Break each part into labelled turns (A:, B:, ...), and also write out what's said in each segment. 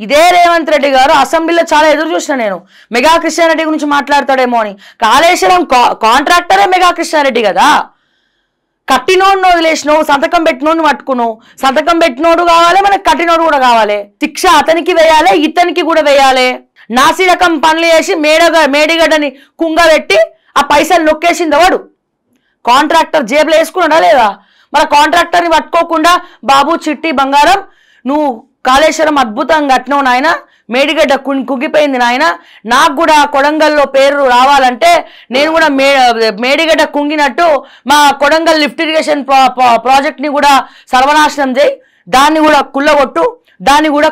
A: ఇదే రేవంత్ రెడ్డి గారు అసెంబ్లీలో చాలా ఎదురు చూసిన నేను మెగా కృష్ణారెడ్డి గురించి మాట్లాడతాడేమో అని. కాళేశ్వరం కాంట్రాక్టరే మెగా కృష్ణారెడ్డి కదా. కట్టినోడిని వదిలేసినావు, సంతకం పెట్టినోడిని పట్టుకున్నావు. సంతకం పెట్టినోడు కావాలి, మనకు కట్టినోడు కూడా కావాలి. శిక్ష అతనికి వేయాలి, ఇతనికి కూడా వేయాలి. నాసి రకం పనులు చేసి మేడిగడ్డని కుంగబెట్టి ఆ పైసలు నొక్కేసింది వాడు. కాంట్రాక్టర్ జేబులో వేసుకున్నాడా లేదా? మన కాంట్రాక్టర్ని పట్టుకోకుండా బాబు చిట్టి బంగారం నువ్వు కాళేశ్వరం అద్భుతంగా కట్టినావు నాయన, మేడిగడ్డ కుంగిపోయింది నాయన, నాకు కూడా కొడంగల్లో పేరు రావాలంటే నేను కూడా మేడిగడ్డ కుంగినట్టు మా కొడంగల్ లిఫ్ట్ ఇరిగేషన్ ప్రాజెక్ట్ని కూడా సర్వనాశనం చేయి, దాన్ని కూడా కుళ్ళగొట్టు, దాన్ని కూడా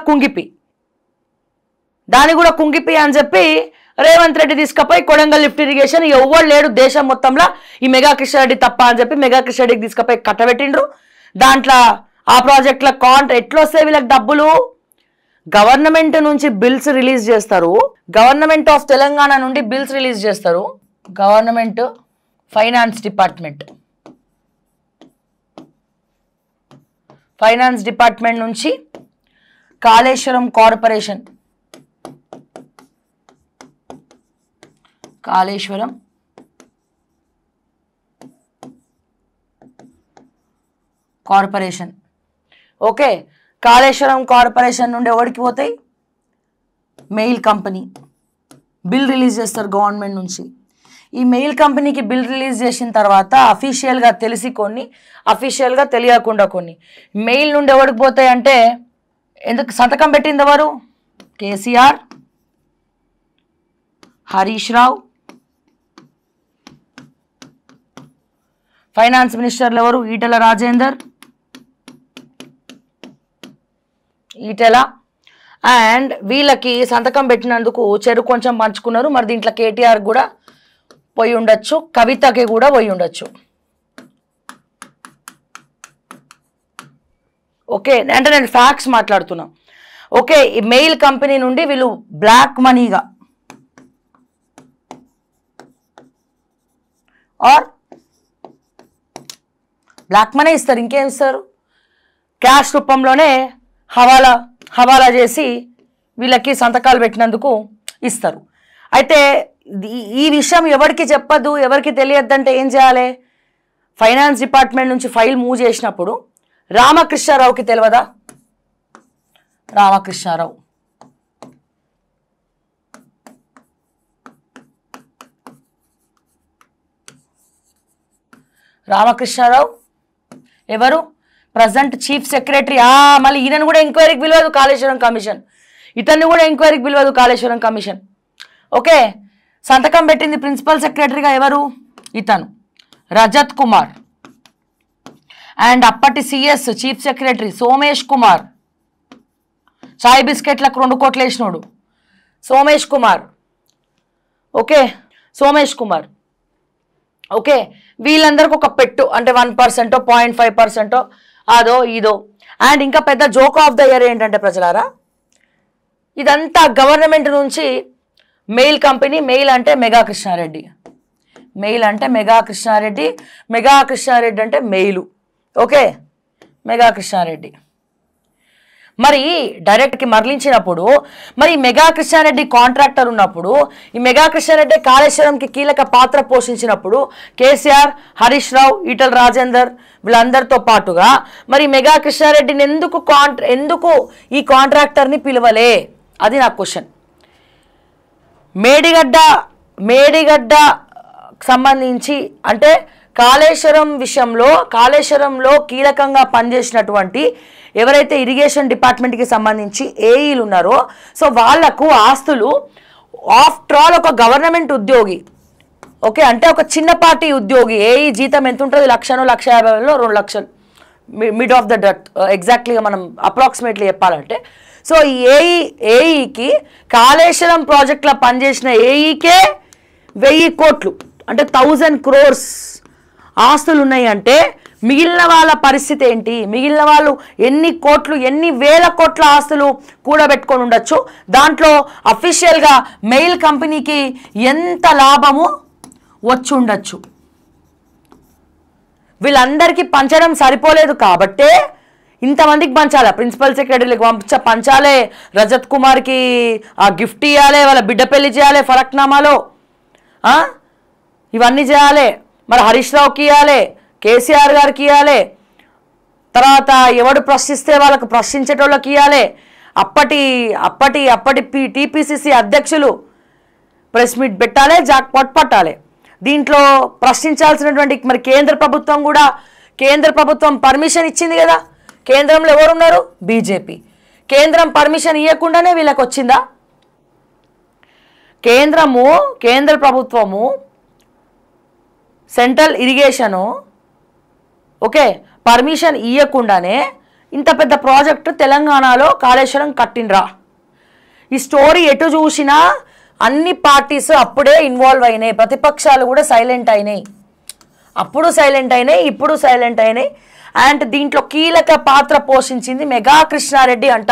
A: కుంగిపి అని చెప్పి రేవంత్ రెడ్డి తీసుకుపోయి కొడంగల్ లిఫ్ట్ ఇరిగేషన్ ఎవ్వడు లేడు దేశం మొత్తంలో ఈ మెగా కృష్ణారెడ్డి తప్ప అని చెప్పి మెగా కృష్ణారెడ్డికి తీసుకుపోయి కట్టబెట్టిండ్రు. దాంట్లో ఆ ప్రాజెక్టుల ఎట్లా వస్తాయి వీళ్ళకి డబ్బులు? గవర్నమెంట్ నుంచి బిల్స్ రిలీజ్ చేస్తారు, గవర్నమెంట్ ఆఫ్ తెలంగాణ నుండి బిల్స్ రిలీజ్ చేస్తారు. గవర్నమెంట్ ఫైనాన్స్ డిపార్ట్మెంట్ నుంచి Kaleshwaram corporation okay. Kaleshwaram corporation నుండి ఎవరికి పోతాయి? మెయిల్ కంపెనీ బిల్ రిలీజ్ చేస్తారు గవర్నమెంట్ నుంచి. ఈ మెయిల్ కంపెనీకి బిల్ రిలీజ్ చేసిన తర్వాత అఫీషియల్గా తెలిసి కొన్ని, అఫీషియల్గా తెలియకుండా కొన్ని. మెయిల్ నుండి ఎవరికి పోతాయి అంటే, ఎందుకు సంతకం పెట్టింది ఎవరు? కేసీఆర్, హరీష్ రావు. ఫైనాన్స్ మినిస్టర్లు ఎవరు? ఈటెల. అండ్ వీళ్ళకి సంతకం పెట్టినందుకు చెరుకు కొంచెం పంచుకున్నారు. మరి దీంట్లో కేటీఆర్ కూడా పోయి ఉండొచ్చు, కవితకి కూడా పోయి ఉండొచ్చు. ఓకే, అంటే నేను ఫ్యాక్ట్స్ మాట్లాడుతున్నా. ఓకే, ఈ మెయిల్ కంపెనీ నుండి వీళ్ళు బ్లాక్ మనీగా బ్లాక్ మనీ ఇస్తారు, ఇంకేం ఇస్తారు? క్యాష్ రూపంలోనే హవాలా చేసి వీళ్ళకి సంతకాలు పెట్టినందుకు ఇస్తారు. అయితే ఈ విషయం ఎవరికి చెప్పద్దు, ఎవరికి తెలియద్దంటే ఏం చేయాలి? ఫైనాన్స్ డిపార్ట్మెంట్ నుంచి ఫైల్ మూవ్ చేసినప్పుడు రామకృష్ణారావుకి తెలియదా? రామకృష్ణారావు ఎవరు? Present chief secretary. మళ్ళీ ఈయనను కూడా ఎంక్వైరీకి పిలవదు కాళేశ్వరం కమిషన్, ఇతన్ని కూడా ఎంక్వైరీకి పిలవదు కాళేశ్వరం కమిషన్. ఓకే, సంతకం పెట్టింది ప్రిన్సిపల్ సెక్రటరీగా ఎవరు? ఇతను రజత్ కుమార్. అండ్ అప్పటి CS chief secretary Somesh Kumar, చాయ్ బిస్కెట్లకు 2 కోట్లు వేసినోడు సోమేష్ కుమార్. ఓకే, ఓకే, వీళ్ళందరికీ ఒక పెట్టు, అంటే 1%, 0.5% అదో ఇదో. అండ్ ఇంకా పెద్ద జోక్ ఆఫ్ ద ఇయర్ ఏంటంటే ప్రజలారా, ఇదంతా గవర్నమెంట్ నుంచి మెయిల్ కంపెనీ. మెయిల్ అంటే మెగా కృష్ణారెడ్డి అంటే మెయిలు. ఓకే, మెగా కృష్ణారెడ్డి మరి డైరెక్ట్కి మరలించినప్పుడు, మరి మెగా కృష్ణారెడ్డి కాంట్రాక్టర్ ఉన్నప్పుడు, ఈ మెగా కృష్ణారెడ్డి కాళేశ్వరంకి కీలక పాత్ర పోషించినప్పుడు కేసీఆర్, హరీష్ రావు, ఈటల రాజేందర్ వీళ్ళందరితో పాటుగా మరి మెగా కృష్ణారెడ్డిని ఎందుకు ఈ కాంట్రాక్టర్ని పిలవలే? అది నా క్వశ్చన్. మేడిగడ్డ సంబంధించి అంటే కాళేశ్వరం విషయంలో, కాళేశ్వరంలో కీలకంగా పనిచేసినటువంటి ఎవరైతే ఇరిగేషన్ డిపార్ట్మెంట్కి సంబంధించి ఏఈలు ఉన్నారో, సో వాళ్లకు ఆస్తులు ఆఫ్టర్ ఆల్ ఒక గవర్నమెంట్ ఉద్యోగి. ఓకే, అంటే ఒక చిన్నపాటి ఉద్యోగి. ఏఈ జీతం ఎంత ఉంటుంది? 1,00,000, 1,50,000, 2 లక్షలు మిడ్ ఆఫ్ ద డట్ ఎగ్జాక్ట్లీగా మనం అప్రాక్సిమేట్లీ చెప్పాలంటే. సో ఈ ఏఈకి కాళేశ్వరం ప్రాజెక్టులో పనిచేసిన ఏఈకే 1000 కోట్లు అంటే 1000 crores ఆస్తులు ఉన్నాయి. అంటే మిగిలిన వాళ్ళ పరిస్థితి ఏంటి? మిగిలిన వాళ్ళు ఎన్ని కోట్లు, ఎన్ని వేల కోట్ల ఆస్తులు కూడబెట్టుకొని ఉండొచ్చు? దాంట్లో అఫీషియల్గా మెయిల్ కంపెనీకి ఎంత లాభము వచ్చి ఉండొచ్చు? వీళ్ళందరికీ పంచడం సరిపోలేదు కాబట్టే ఇంతమందికి పంచాలా, ప్రిన్సిపల్ సెక్రటరీలకు పంచాలే, రజత్ కుమార్కి ఆ గిఫ్ట్ ఇవ్వాలి, వాళ్ళ బిడ్డ పెళ్లి చేయాలి ఫలక్నామాలో, ఇవన్నీ చేయాలి. మరి హరీష్ రావుకి ఇవ్వాలి, కేసీఆర్ గారికి ఇవ్వాలి, తర్వాత ఎవడు ప్రశ్నిస్తే వాళ్ళకు ప్రశ్నించేటోళ్ళకి ఇవ్వాలి. అప్పటి టీపీసీసీ అధ్యక్షులు ప్రెస్ మీట్ పెట్టాలి, జాక్పాట్ పట్టాలి. దీంట్లో ప్రశ్నించాల్సినటువంటి మరి కేంద్ర ప్రభుత్వం పర్మిషన్ ఇచ్చింది కదా. కేంద్రంలో ఎవరున్నారు? బీజేపీ. కేంద్రం పర్మిషన్ ఇవ్వకుండానే వీళ్ళకి వచ్చిందా? కేంద్ర ప్రభుత్వము సెంట్రల్ ఇరిగేషను ఓకే పర్మిషన్ ఇవ్వకుండానే ఇంత పెద్ద ప్రాజెక్టు తెలంగాణలో కాళేశ్వరం కట్టిండ్రా. ఈ స్టోరీ ఎటు చూసినా అన్ని పార్టీస్ అప్పుడే ఇన్వాల్వ్ అయినాయి, ప్రతిపక్షాలు కూడా సైలెంట్ అయినాయి, అప్పుడు సైలెంట్ అయినాయి, ఇప్పుడు సైలెంట్ అయినాయి. అండ్ దీంట్లో కీలక పాత్ర పోషించింది మెగా కృష్ణారెడ్డి అంట.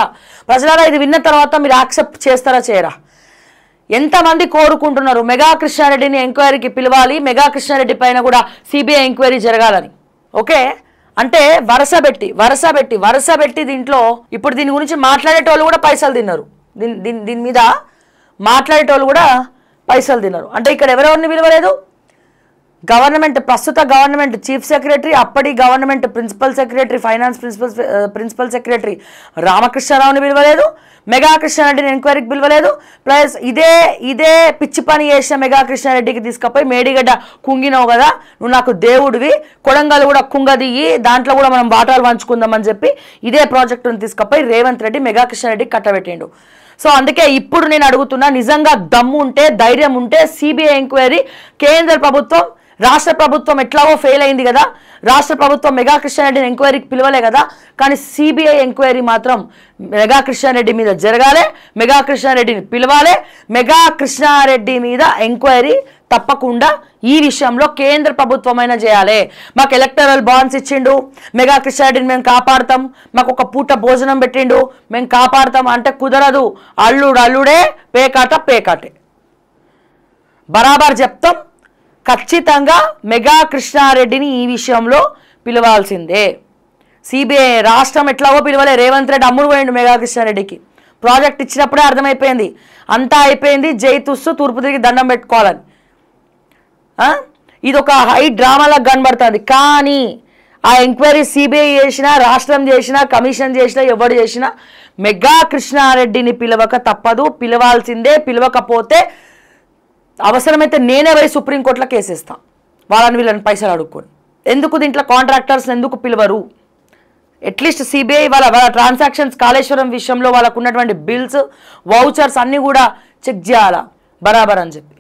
A: ప్రజలారా ఇది విన్న తర్వాత మీరు యాక్సెప్ట్ చేస్తారా చేయరా? ఎంతమంది కోరుకుంటున్నారు మెగా కృష్ణారెడ్డిని ఎంక్వైరీకి పిలవాలి, మెగా కృష్ణారెడ్డి పైన కూడా సిబిఐ ఎంక్వైరీ జరగాలని? ఓకే అంటే వరుస పెట్టి దీంట్లో ఇప్పుడు దీని గురించి మాట్లాడేటోళ్ళు కూడా పైసలు తిన్నారు, దీని మీద మాట్లాడేటోళ్ళు కూడా పైసలు తిన్నారు. అంటే ఇక్కడ ఎవరెవరిని పిలవలేదు? ప్రస్తుత గవర్నమెంట్ చీఫ్ సెక్రటరీ, అప్పటి government principal secretary, finance principal secretary రామకృష్ణారావుని పిలవలేదు, మెగా కృష్ణారెడ్డిని ఎంక్వైరీకి పిలవలేదు. ప్లస్ ఇదే పిచ్చి పని చేసిన మెగా కృష్ణారెడ్డికి తీసుకపోయి మేడిగడ్డ కుంగినావు కదా, నువ్వు నాకు దేవుడివి, కొడంగల్ కూడా కుంగదియ్యి, దాంట్లో కూడా మనం వాటాలు పంచుకుందామని చెప్పి ఇదే ప్రాజెక్టును తీసుకపోయి రేవంత్ రెడ్డి మెగా కృష్ణారెడ్డికి కట్టబెట్టిండు. సో అందుకే ఇప్పుడు నేను అడుగుతున్నా, నిజంగా దమ్ము ఉంటే, ధైర్యం ఉంటే సిబిఐ ఎంక్వైరీ కేంద్ర ప్రభుత్వం, రాష్ట్ర ప్రభుత్వం ఎట్లాగో ఫెయిల్ అయింది కదా, రాష్ట్ర ప్రభుత్వం మెగా కృష్ణారెడ్డిని ఎంక్వైరీకి పిలవలే కదా, కానీ సిబిఐ ఎంక్వైరీ మాత్రం మెగా కృష్ణారెడ్డి మీద జరగాలి, మెగా కృష్ణారెడ్డిని పిలవాలి, మెగా కృష్ణారెడ్డి మీద ఎంక్వైరీ తప్పకుండా ఈ విషయంలో కేంద్ర ప్రభుత్వమైనా చేయాలి. మాకు ఎలక్టరల్ బాండ్స్ ఇచ్చిండు, మెగా కృష్ణారెడ్డిని మేము కాపాడుతాం, మాకు ఒక పూట భోజనం పెట్టిండు, మేము కాపాడుతాం అంటే కుదరదు. అల్లుడే పేకాటే. బరాబర్ చెప్తాం, ఖచ్చితంగా మెగా కృష్ణారెడ్డిని ఈ విషయంలో పిలవాల్సిందే. సిబిఐ రాష్ట్రం ఎట్లాగో పిలవలే, రేవంత్ రెడ్డి అమ్ముడు పోయిండు మెగా కృష్ణారెడ్డికి. ప్రాజెక్ట్ ఇచ్చినప్పుడే అర్థమైపోయింది, అంతా అయిపోయింది, జై తుస్సు తూర్పు తిరిగి దండం పెట్టుకోవాలని. ఇది ఒక హై డ్రామాలకు కనబడుతుంది. కానీ ఆ ఎంక్వైరీ సిబిఐ చేసినా, రాష్ట్రం చేసినా, కమిషన్ చేసినా, ఎవరు చేసినా మెగా కృష్ణారెడ్డిని పిలవక తప్పదు, పిలవాల్సిందే. పిలవకపోతే అవసరమైతే నేనే పోయి సుప్రీంకోర్టులో కేసేస్తాను, వీళ్ళని పైసలు అడుక్కొని. ఎందుకు దీంట్లో కాంట్రాక్టర్స్ ఎందుకు పిలవరు? అట్లీస్ట్ సిబిఐ వాళ్ళ ట్రాన్సాక్షన్స్ కాళేశ్వరం విషయంలో వాళ్ళకు ఉన్నటువంటి బిల్స్, వౌచర్స్ అన్నీ కూడా చెక్ చేయాలా బరాబర్ అని చెప్పి.